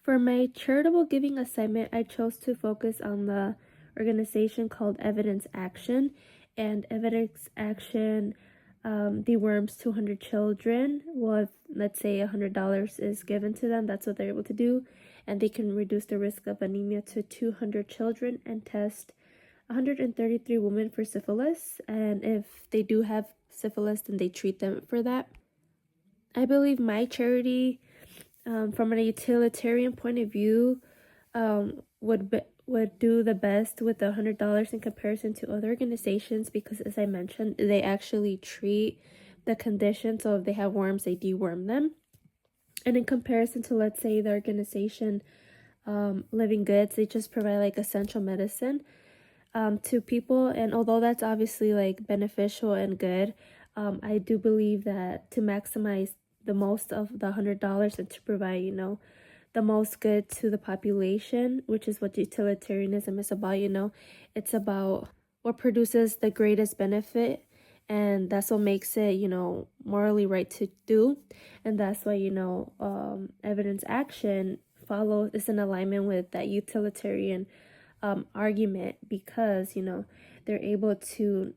For my charitable giving assignment, I chose to focus on the organization called Evidence Action. And Evidence Action deworms 200 children. Well, if, let's say $100 is given to them, that's what they're able to do. And they can reduce the risk of anemia to 200 children and test 133 women for syphilis. And if they do have syphilis, then they treat them for that. I believe my charity, from a utilitarian point of view, would do the best with the $100 in comparison to other organizations, because as I mentioned, they actually treat the condition. So if they have worms, they deworm them. And in comparison to, let's say, the organization Living Goods, they just provide like essential medicine to people. And although that's obviously like beneficial and good, I do believe that to maximize the most of the $100 and to provide, the most good to the population, which is what utilitarianism is about. It's about what produces the greatest benefit, and that's what makes it, morally right to do. And that's why, Evidence Action is in alignment with that utilitarian argument, because they're able to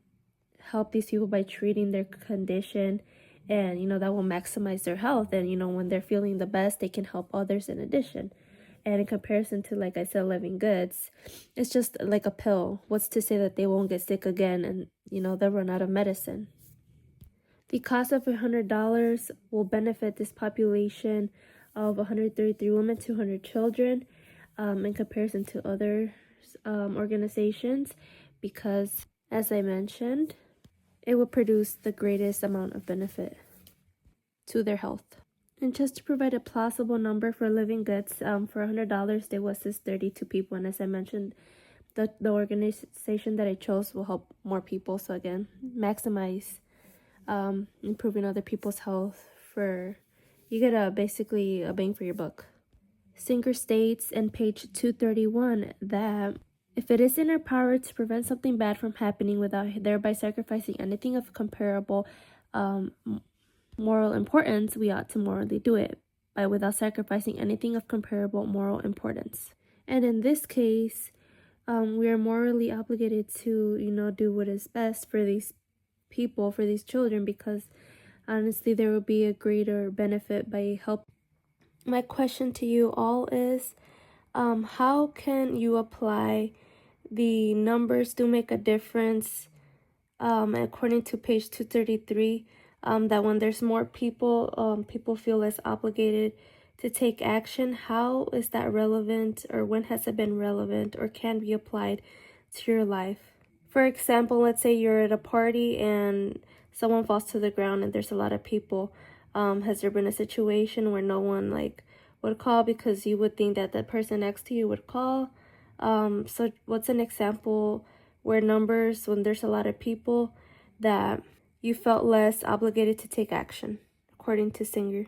help these people by treating their condition, and that will maximize their health. And when they're feeling the best, they can help others in addition. And in comparison to, like I said, Living Goods, it's just like a pill. What's to say that they won't get sick again and they'll run out of medicine? The cost of $100 will benefit this population of 133 women, 200 children, in comparison to other organizations, because, as I mentioned, it will produce the greatest amount of benefit to their health. And just to provide a plausible number for Living Goods, for $100, they will assist 32 people. And as I mentioned, the organization that I chose will help more people. So again, maximize improving other people's health. You get basically a bang for your buck. Singer states in page 231 that if it is in our power to prevent something bad from happening without thereby sacrificing anything of comparable moral importance, we ought to morally do it without sacrificing anything of comparable moral importance. And in this case, we are morally obligated to, do what is best for these people, for these children, because honestly, there will be a greater benefit by help. My question to you all is, how can you apply the numbers do make a difference, according to page 233, that when there's more people, people feel less obligated to take action? How is that relevant, or when has it been relevant, or can be applied to your life? For example, let's say you're at a party and someone falls to the ground and there's a lot of people. Has there been a situation where no one would call because you would think that the person next to you would call? So what's an example where numbers, when there's a lot of people, that you felt less obligated to take action, according to Singer?